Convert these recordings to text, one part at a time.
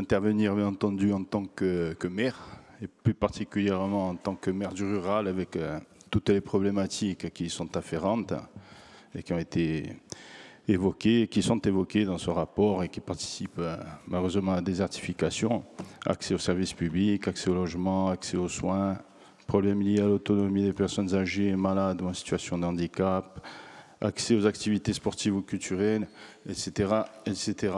intervenir bien entendu en tant que maire, et plus particulièrement en tant que maire du rural, avec toutes les problématiques qui sont afférentes et qui ont été évoquées, qui sont évoquées dans ce rapport et qui participent malheureusement à la désertification, accès aux services publics, accès au logement, accès aux soins, problèmes liés à l'autonomie des personnes âgées, malades ou en situation de handicap, accès aux activités sportives ou culturelles, etc., etc.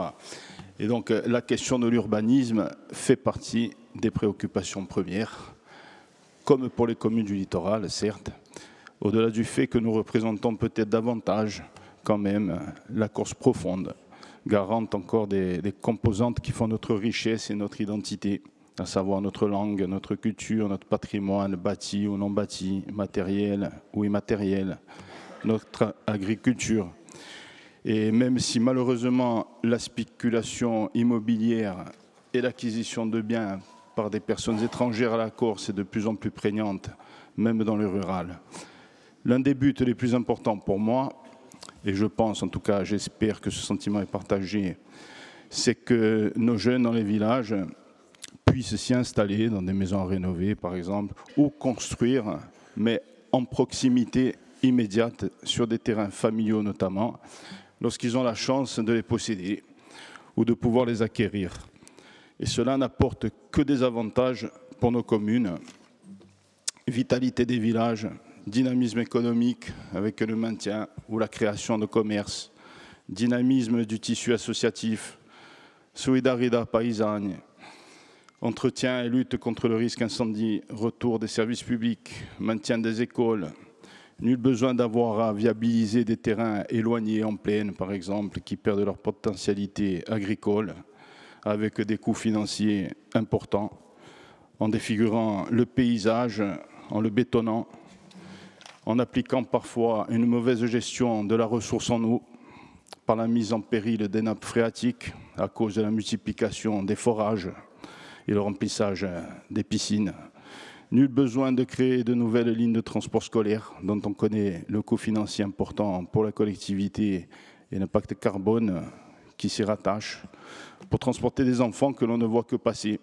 Et donc la question de l'urbanisme fait partie des préoccupations premières, comme pour les communes du littoral, certes, au-delà du fait que nous représentons peut-être davantage quand même la Corse profonde, garante encore des composantes qui font notre richesse et notre identité, à savoir notre langue, notre culture, notre patrimoine bâti ou non bâti, matériel ou immatériel, notre agriculture. Et même si malheureusement la spéculation immobilière et l'acquisition de biens par des personnes étrangères à la Corse est de plus en plus prégnante, même dans le rural. L'un des buts les plus importants pour moi, et je pense, en tout cas, j'espère que ce sentiment est partagé, c'est que nos jeunes dans les villages puissent s'y installer dans des maisons rénovées, par exemple, ou construire, mais en proximité immédiate, sur des terrains familiaux notamment, lorsqu'ils ont la chance de les posséder ou de pouvoir les acquérir. Et cela n'apporte que des avantages pour nos communes. Vitalité des villages, dynamisme économique avec le maintien ou la création de commerces, dynamisme du tissu associatif, solidarité paysanne, entretien et lutte contre le risque incendie, retour des services publics, maintien des écoles. Nul besoin d'avoir à viabiliser des terrains éloignés en plaine, par exemple, qui perdent leur potentialité agricole, avec des coûts financiers importants, en défigurant le paysage, en le bétonnant, en appliquant parfois une mauvaise gestion de la ressource en eau, par la mise en péril des nappes phréatiques à cause de la multiplication des forages et le remplissage des piscines. Nul besoin de créer de nouvelles lignes de transport scolaire dont on connaît le coût financier important pour la collectivité et l'impact carbone qui s'y rattache, pour transporter des enfants que l'on ne voit que passer,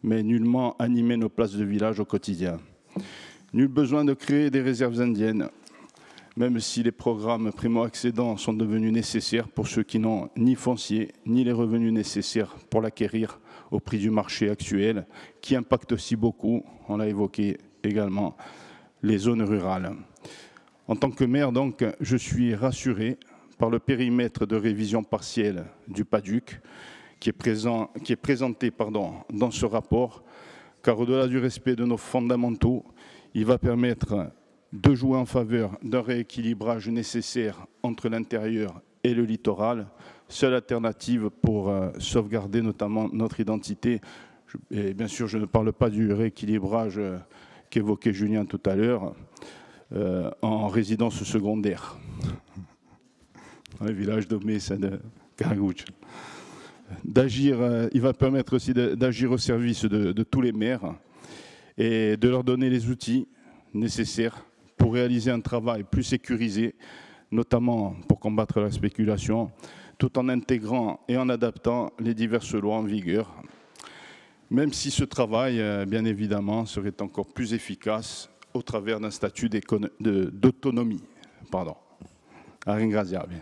mais nullement animer nos places de village au quotidien. Nul besoin de créer des réserves indiennes, même si les programmes primo-accédants sont devenus nécessaires pour ceux qui n'ont ni foncier, ni les revenus nécessaires pour l'acquérir au prix du marché actuel, qui impacte aussi beaucoup, on l'a évoqué également, les zones rurales. En tant que maire, donc, je suis rassuré par le périmètre de révision partielle du PADUC qui est présenté dans ce rapport, car au-delà du respect de nos fondamentaux, il va permettre de jouer en faveur d'un rééquilibrage nécessaire entre l'intérieur et le littoral, seule alternative pour sauvegarder notamment notre identité. Et bien sûr, je ne parle pas du rééquilibrage qu'évoquait Julien tout à l'heure en résidence secondaire, dans les villages de Messa de Caragouche. Il va permettre aussi d'agir au service de tous les maires et de leur donner les outils nécessaires pour réaliser un travail plus sécurisé, notamment pour combattre la spéculation, tout en intégrant et en adaptant les diverses lois en vigueur, même si ce travail, bien évidemment, serait encore plus efficace au travers d'un statut d'autonomie. Pardon. A ringraziarvi.